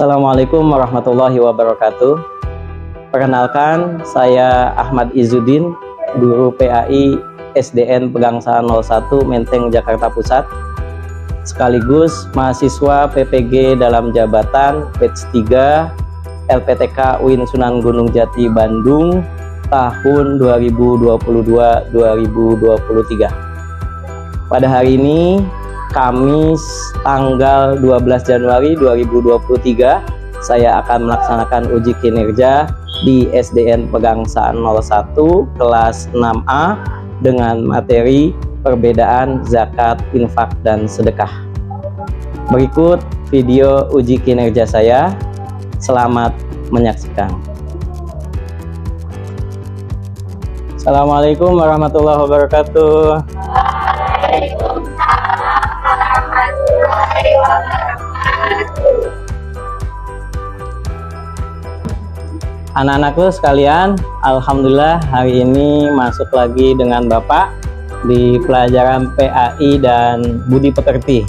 Assalamualaikum warahmatullahi wabarakatuh. Perkenalkan, saya Ahmad Izzuddin, guru PAI SDN Pegangsaan 01 Menteng, Jakarta Pusat, sekaligus mahasiswa PPG dalam jabatan batch 3 LPTK UIN Sunan Gunung Jati Bandung tahun 2022-2023. Pada hari ini, Kamis tanggal 12 Januari 2023, saya akan melaksanakan uji kinerja di SDN Pegangsaan 01 kelas 6A dengan materi perbedaan zakat, infak, dan sedekah. Berikut video uji kinerja saya. Selamat menyaksikan. Assalamualaikum warahmatullahi wabarakatuh. Anak-anakku sekalian, alhamdulillah hari ini masuk lagi dengan Bapak di pelajaran PAI dan Budi Pekerti.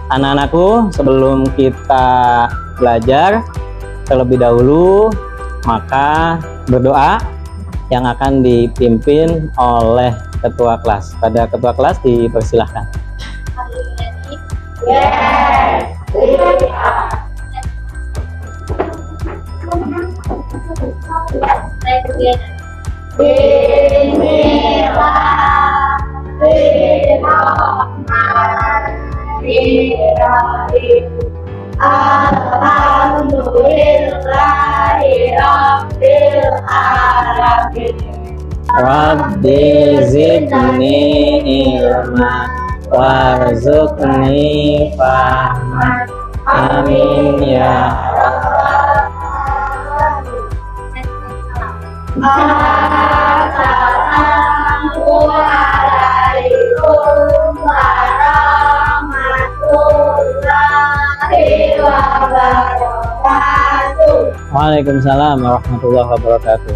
Anak-anakku, sebelum kita belajar terlebih dahulu, maka berdoa yang akan dipimpin oleh ketua kelas. Pada ketua kelas dipersilahkan. Yes. Bismillahirrahmanirrahim. Alhamdulillahirabbil alamin. Rabbi zidni ilma warzuqni fahman. Amin ya rabbal Assalamualaikum warahmatullahi wabarakatuh. Waalaikumsalam warahmatullahi wabarakatuh.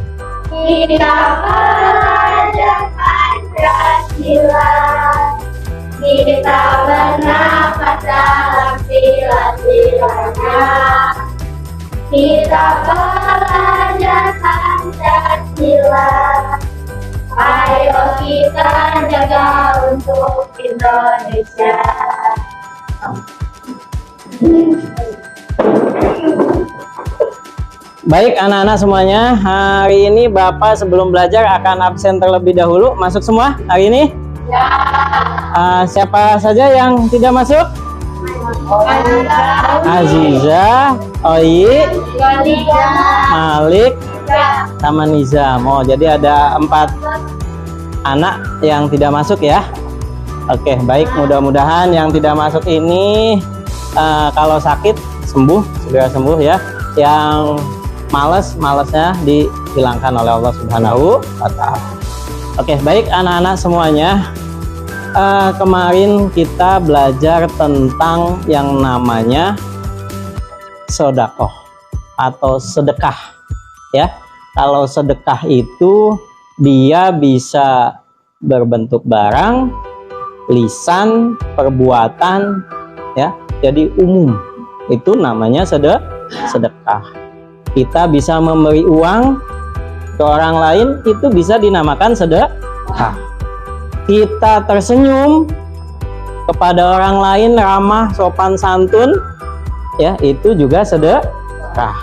Kita belajar Pancasila, kita bernafas dalam sila-silanya. Kita belajar Pancasila, ayo kita jaga untuk Indonesia. Baik anak-anak semuanya, hari ini Bapak sebelum belajar akan absen terlebih dahulu. Masuk semua hari ini? Ya. Siapa saja yang tidak masuk? Aziza, Oyi, Malik, sama Nizam. Oh, jadi ada 4 anak yang tidak masuk ya. Oke, baik, mudah-mudahan yang tidak masuk ini kalau sakit sembuh, segera sembuh ya. Yang malesnya dihilangkan oleh Allah Subhanahu wa Ta'ala. Oke, baik anak-anak semuanya. Kemarin kita belajar tentang yang namanya sodakoh atau sedekah ya. Kalau sedekah itu dia bisa berbentuk barang, lisan, perbuatan ya. Jadi umum. Itu namanya sedekah. Kita bisa memberi uang ke orang lain, itu bisa dinamakan sedekah. Kita tersenyum kepada orang lain, ramah, sopan santun, ya itu juga sedekah.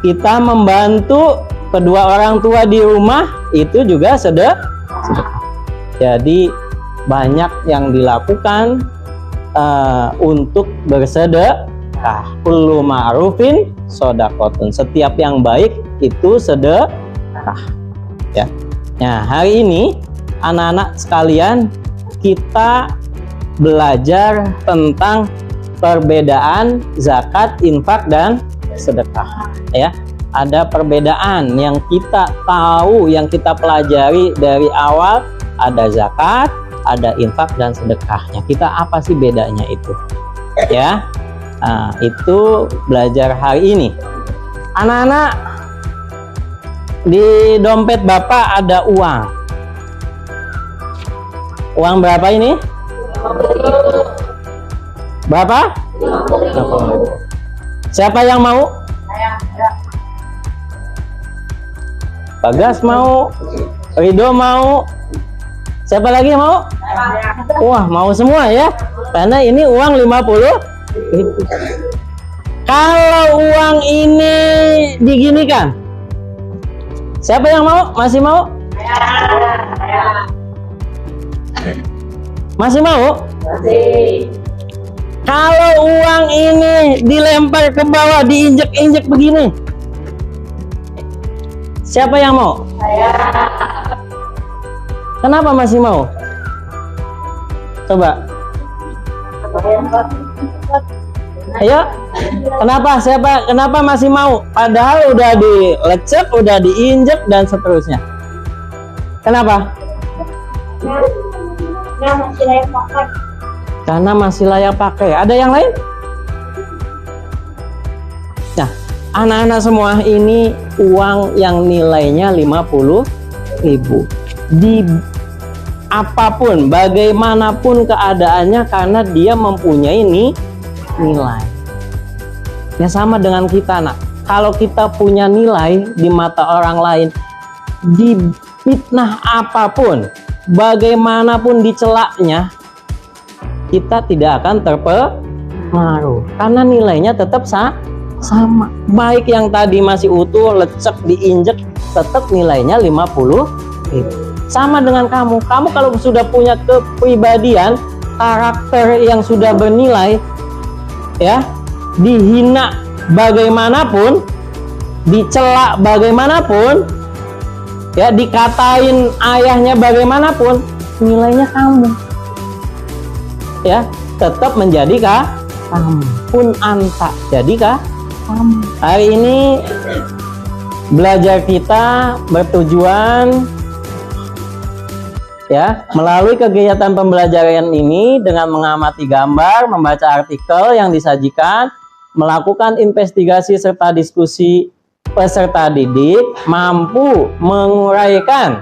Kita membantu kedua orang tua di rumah, itu juga sedekah. Jadi banyak yang dilakukan untuk bersedekah. Kullu ma'rufin shadaqatun. Setiap yang baik itu sedekah. Ya. Nah, hari ini anak-anak sekalian, kita belajar tentang perbedaan zakat, infak, dan sedekah. Ya, ada perbedaan yang kita tahu, yang kita pelajari dari awal. Ada zakat, ada infak, dan sedekahnya. Kita apa sih bedanya itu? Ya, nah, itu belajar hari ini. Anak-anak, di dompet Bapak ada uang. Uang berapa ini? Berapa? Siapa yang mau? Bagas mau, Ridho mau, siapa lagi yang mau? Wah, mau semua ya, karena ini uang 50.000. Kalau uang ini diginikan, siapa yang mau? Masih mau? Masih mau? Masih. Kalau uang ini dilempar ke bawah, diinjek-injek begini, siapa yang mau? Saya. Kenapa masih mau? Coba. Ayo. Kenapa? Kenapa masih mau? Padahal udah dilecek, udah diinjek dan seterusnya. Kenapa? Masih layak pakai. Karena masih layak pakai. Ada yang lain? Nah, anak-anak semua, ini uang yang nilainya 50.000. Di apapun, bagaimanapun keadaannya, karena dia mempunyai nilai. Ya sama dengan kita, nak. Kalau kita punya nilai di mata orang lain, di fitnah apapun, bagaimanapun dicelaknya, kita tidak akan terpengaruh karena nilainya tetap sama. Baik yang tadi masih utuh, lecek, diinjek, tetap nilainya 50.000. Sama dengan kamu kalau sudah punya kepribadian, karakter yang sudah bernilai, ya, dihina bagaimanapun, dicela bagaimanapun, ya, dikatain ayahnya bagaimanapun, nilainya kamu, ya, tetap menjadi kamu. Pun anta jadi kamu. Hari ini belajar kita bertujuan, ya, melalui kegiatan pembelajaran ini dengan mengamati gambar, membaca artikel yang disajikan, melakukan investigasi serta diskusi peserta didik, mampu menguraikan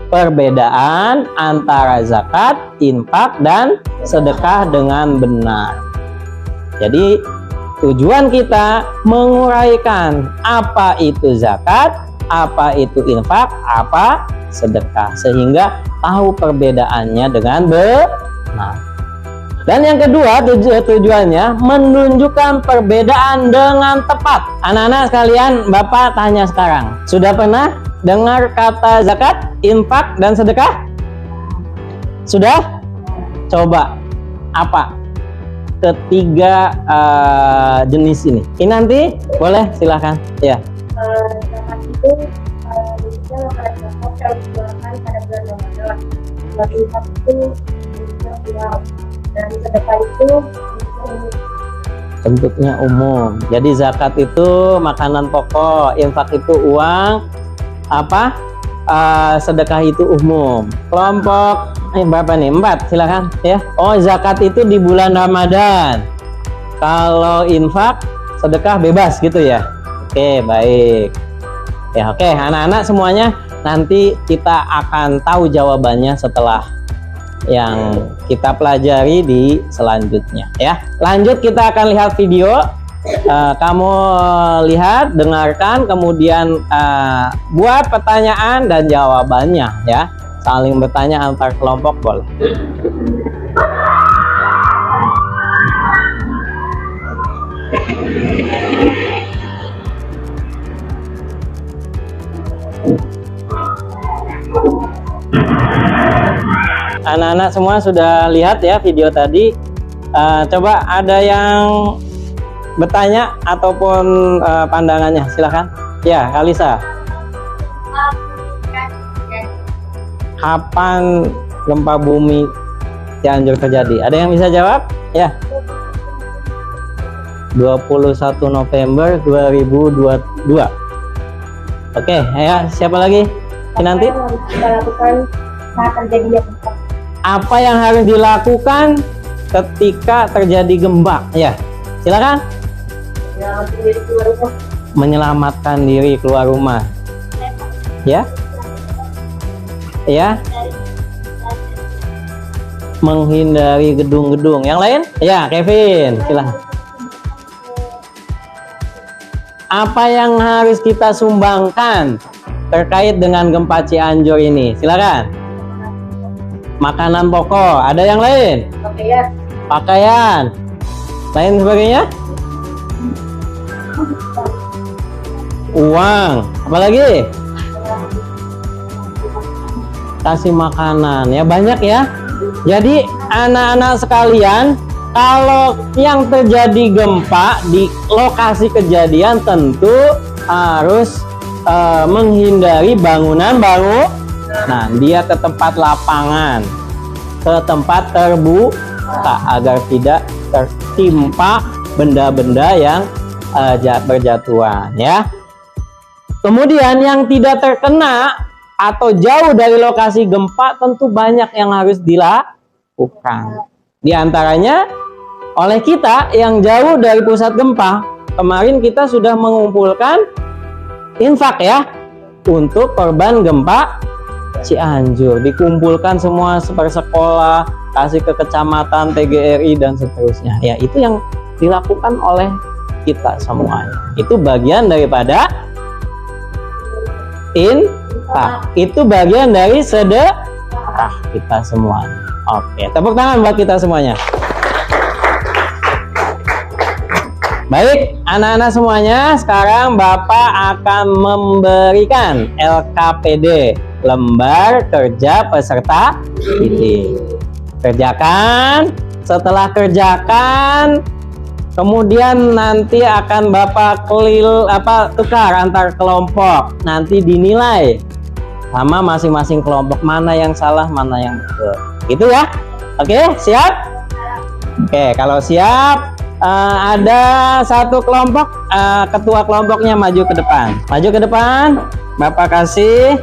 perbedaan antara zakat, infak, dan sedekah dengan benar. Jadi tujuan kita menguraikan apa itu zakat, apa itu infak, apa sedekah, sehingga tahu perbedaannya dengan benar. Dan yang kedua, tujuannya menunjukkan perbedaan dengan tepat. Anak-anak sekalian, Bapak tanya sekarang, sudah pernah dengar kata zakat, infak, dan sedekah? Sudah? Coba apa ketiga jenis ini? Ini nanti boleh, silahkan. Ya. Zakat itu bisa makanan pokok yang digunakan pada bulan Ramadan. Infak itu uang, dan sedekah itu bentuknya umum. Jadi zakat itu makanan pokok, infak itu uang, apa? Sedekah itu umum. Kelompok berapa nih? 4, silakan ya. Oh, zakat itu di bulan Ramadan. Kalau infak, sedekah bebas gitu ya. Oke, baik. Ya, oke, anak-anak semuanya, nanti kita akan tahu jawabannya setelah yang kita pelajari di selanjutnya ya. Lanjut, kita akan lihat video. Kamu lihat, dengarkan, kemudian buat pertanyaan dan jawabannya ya. Saling bertanya antar kelompok boleh. Anak-anak semua sudah lihat ya video tadi. Coba ada yang bertanya ataupun pandangannya, silahkan. Ya, Kalisa. Kapan gempa bumi Cianjur terjadi? Ada yang bisa jawab? Ya. 21 November 2022. Oke, ya, siapa lagi? Nanti. kita lakukan saat terjadi gempa. Apa yang harus dilakukan ketika terjadi gempa? Ya, silakan. Menyelamatkan diri keluar rumah. Ya, ya. Menghindari gedung-gedung. Yang lain? Ya, Kevin, silakan. apa yang harus kita sumbangkan terkait dengan gempa Cianjur ini? Silakan. Makanan pokok. Ada yang lain? Pakaian. Lain sebagainya? Uang. Apalagi? Kasih makanan. Ya banyak ya. Jadi anak-anak sekalian, kalau yang terjadi gempa di lokasi kejadian tentu harus menghindari bangunan baru. Nah, dia ke tempat lapangan, ke tempat terbuka agar tidak tertimpa benda-benda yang berjatuhan ya. Kemudian yang tidak terkena atau jauh dari lokasi gempa tentu banyak yang harus dilakukan. Di antaranya oleh kita yang jauh dari pusat gempa, kemarin kita sudah mengumpulkan infak ya untuk korban gempa Cianjur. Dikumpulkan semua per sekolah, kasih ke kecamatan, TGRI dan seterusnya. Ya, itu yang dilakukan oleh kita semuanya. Itu bagian daripada infak. Itu bagian dari sedekah kita semuanya. Oke, tepuk tangan buat kita semuanya. Baik, anak-anak semuanya, sekarang Bapak akan memberikan LKPD, lembar kerja peserta didik. Kerjakan, setelah kerjakan, kemudian nanti akan Bapak tukar antar kelompok, nanti dinilai sama masing-masing kelompok mana yang salah, mana yang betul. Gitu ya? Oke, siap? Oke, kalau siap, ada satu kelompok, ketua kelompoknya maju ke depan. Maju ke depan, Bapak kasih.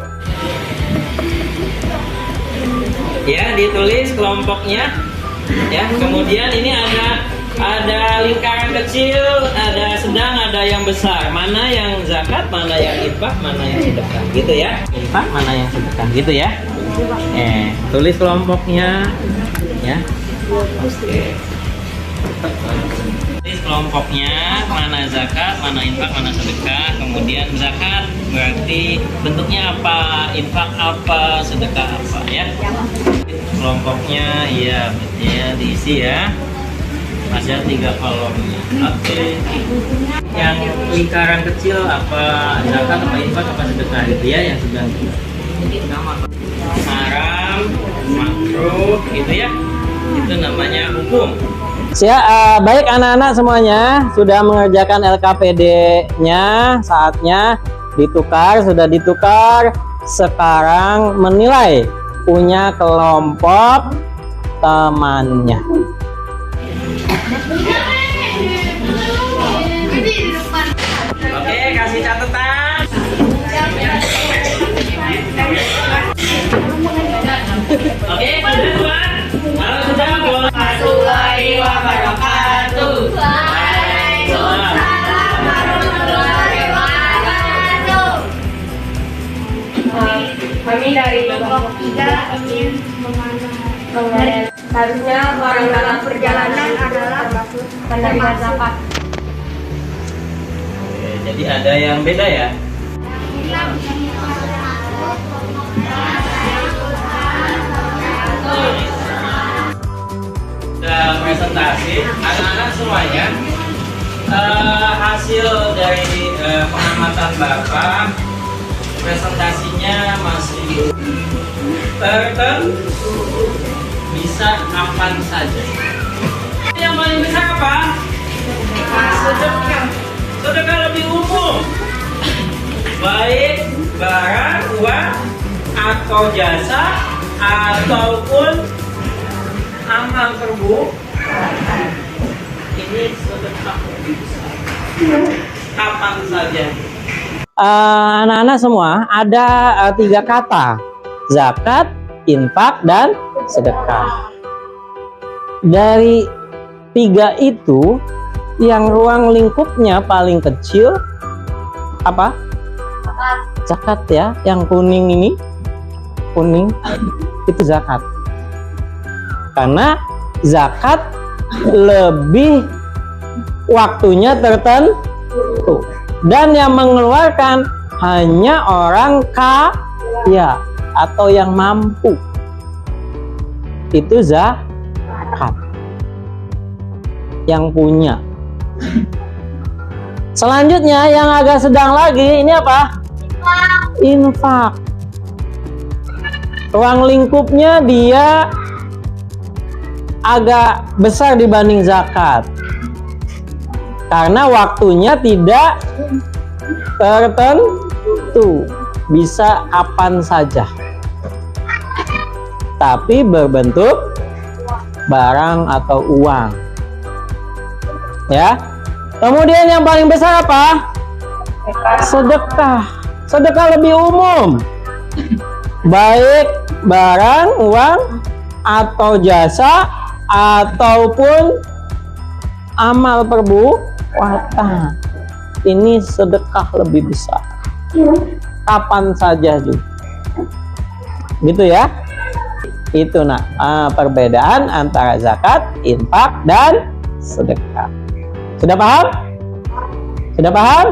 Ya, ditulis kelompoknya. Ya, kemudian ini ada lingkaran kecil, ada sedang, ada yang besar. Mana yang zakat, mana yang infak, mana yang sedekah. Gitu ya. Infak, mana yang sedekah. Gitu ya. Tulis kelompoknya. Ya. Oke. Tulis kelompoknya, mana zakat, mana infak, mana sedekah. Kemudian zakat berarti bentuknya apa, infak apa, sedekah apa ya. Kelompoknya ya diisi ya. Ada 3 kolomnya. Oke. Yang lingkaran kecil apa, zakat apa infak apa sedekah gitu ya, yang sudah haram, makruh gitu ya. Itu namanya hukum. Baik anak-anak semuanya sudah mengerjakan LKPD-nya, saatnya ditukar, sudah ditukar. Sekarang menilai punya kelompok temannya. Oke, kasih catatan. Oke, kedua. Kalau sudah boleh. Warahmatullahi wabarakatuh. Waalaikumsalam warahmatullahi wabarakatuh. Kami dari kelompok 3 ingin mengenai harusnya orang dalam perjalanan adalah penerima zakat. Jadi ada yang beda ya? Presentasi anak-anak semuanya, hasil dari pengamatan Bapak, presentasinya masih tertentu, bisa kapan saja. Yang paling besar apa? Sedekah. Sedekah lebih umum, baik barang, uang, atau jasa, ataupun amal perbuatan. Ini sedekah lebih besar. Kapan saja. Anak-anak semua ada 3 kata: zakat, infak, dan sedekah. Dari 3 itu, yang ruang lingkupnya paling kecil apa? Zakat ya, yang kuning ini, kuning itu zakat. Karena zakat lebih waktunya tertentu. Dan yang mengeluarkan hanya orang kaya atau yang mampu. Itu zakat. Yang punya. Selanjutnya yang agak sedang lagi, ini apa? Infak. Ruang lingkupnya dia agak besar dibanding zakat. Karena waktunya tidak tertentu, bisa kapan saja. Tapi berbentuk barang atau uang. Ya. Kemudian yang paling besar apa? Sedekah. Sedekah lebih umum. Baik barang, uang, atau jasa, ataupun amal perbuatan. Ini sedekah lebih besar. Kapan saja juga. Gitu ya. Itu perbedaan antara zakat, infak, dan sedekah. Sudah paham? Sudah paham?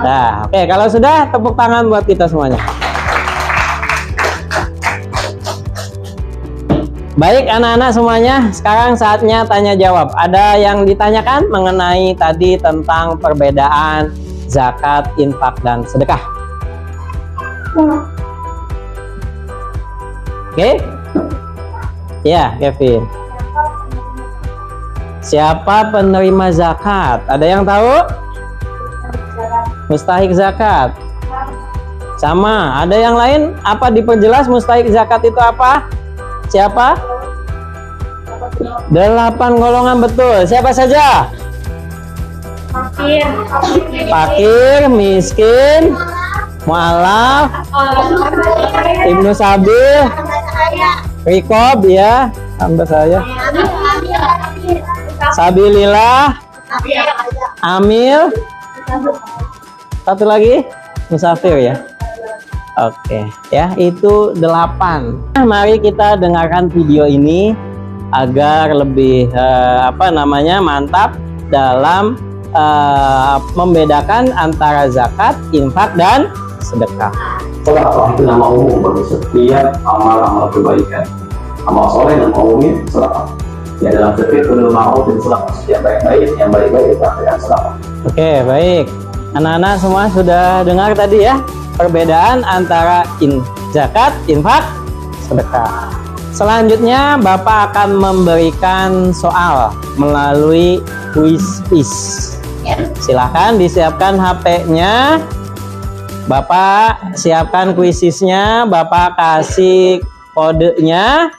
Nah, oke. Kalau sudah, tepuk tangan buat kita semuanya. Baik anak-anak semuanya, sekarang saatnya tanya jawab. Ada yang ditanyakan mengenai tadi tentang perbedaan zakat, infak, dan sedekah? Oke? Ya, Kevin. Siapa penerima zakat? Ada yang tahu? Mustahik zakat. Sama. Ada yang lain? Apa diperjelas mustahik zakat itu apa? Siapa? 8 golongan, betul. Siapa saja? Fakir, miskin, mu'alaf, ibnu sabil, rikob, ya, tambah saya, sabilillah, amil, satu lagi, musafir, ya. Oke, ya, itu 8. Nah, mari kita dengarkan video ini agar lebih mantap dalam membedakan antara zakat, infak, dan sedekah. Sedekah itu nama umum bagi setiap amal-amal kebaikan. Amal soleh dan umumnya sedekah. Ya, dalam fikih kullu ma'ruf itu sedekah. Yang baik-baik, yang baik-baik itu artinya sedekah. Oke, baik. Anak-anak semua sudah dengar tadi ya perbedaan antara zakat, infak, sedekah. Selanjutnya Bapak akan memberikan soal melalui kuis. Silahkan disiapkan HP-nya. Bapak siapkan kuisisnya. Bapak kasih kodenya.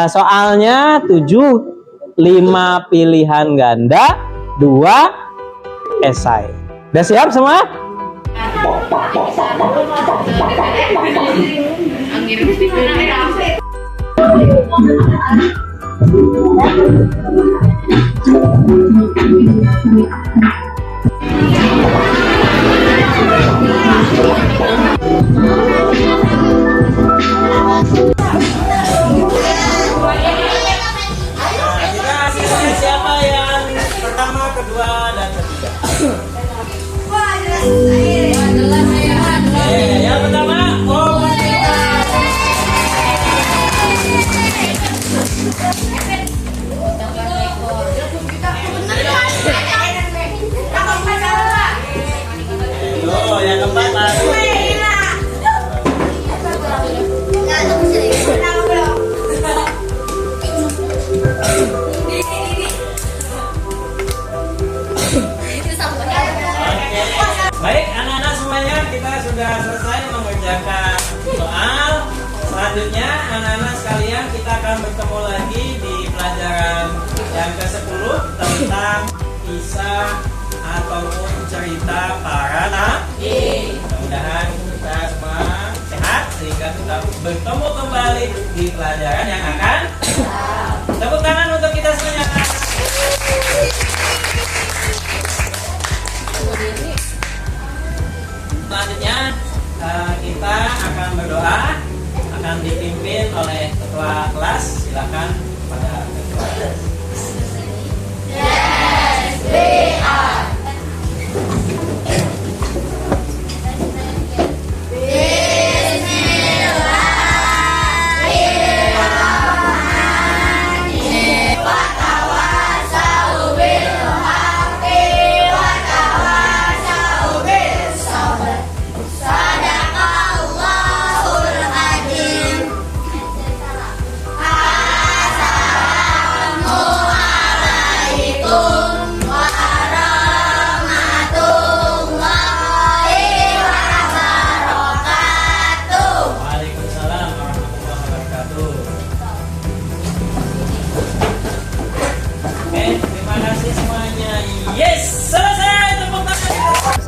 Soalnya 7, 5 pilihan ganda, 2 esai. Udah siap semua? Siapa yang pertama, kedua, dan ketiga? Yang pertama, yang keempat masuk. Baik anak-anak semuanya, kita sudah selesai mengerjakan soal. Selanjutnya anak-anak sekalian, kita akan bertemu lagi di pelajaran yang ke-10 tentang kisah ataupun cerita para nabi. Mudah-mudahan kita semua sehat sehingga kita bertemu kembali di pelajaran yang akan. Tepuk tangan untuk kita semuanya. Selanjutnya kita akan berdoa, akan dipimpin oleh ketua kelas. Silakan pada ketua kelas. Yes, we are.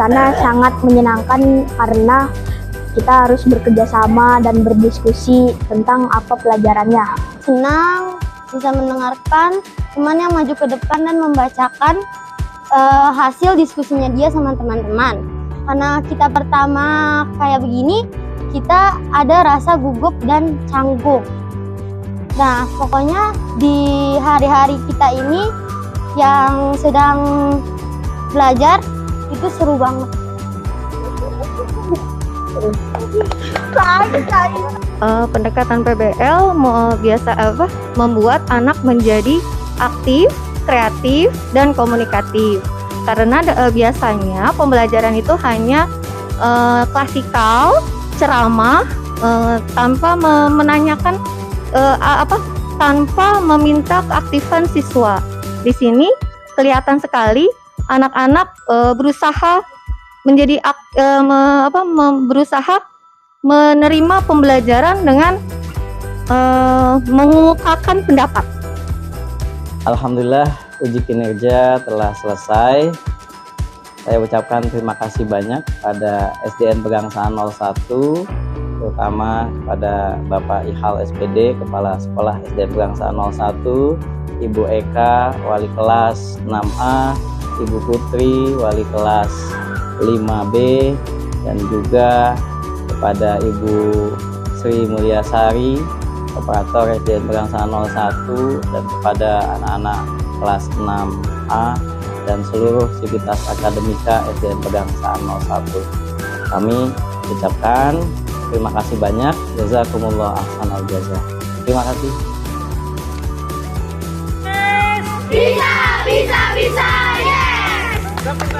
sana sangat menyenangkan karena kita harus bekerja sama dan berdiskusi tentang apa pelajarannya. Senang bisa mendengarkan teman yang maju ke depan dan membacakan hasil diskusinya dia sama teman-teman. Karena kita pertama kayak begini, kita ada rasa gugup dan canggung. Nah, pokoknya di hari-hari kita ini yang sedang belajar itu seru banget. Pendekatan PBL membuat anak menjadi aktif, kreatif, dan komunikatif. Karena biasanya pembelajaran itu hanya klasikal, ceramah, tanpa menanyakan tanpa meminta keaktifan siswa. Di sini kelihatan sekali anak-anak berusaha berusaha menerima pembelajaran dengan mengemukakan pendapat. Alhamdulillah, uji kinerja telah selesai. Saya ucapkan terima kasih banyak pada SDN Pegangsaan 01, terutama pada Bapak Ihal SPD, Kepala Sekolah SDN Pegangsaan 01, Ibu Eka, Wali Kelas 6A, Ibu Putri, Wali Kelas 5B, dan juga kepada Ibu Sri Mulyasari, Operator SDN Pegangsaan 01, dan kepada anak-anak kelas 6A dan seluruh sivitas akademika SDN Pegangsaan 01. Kami ucapkan terima kasih banyak. Jazakumullah ahsanal jazaa. Terima kasih. Bisa, yes!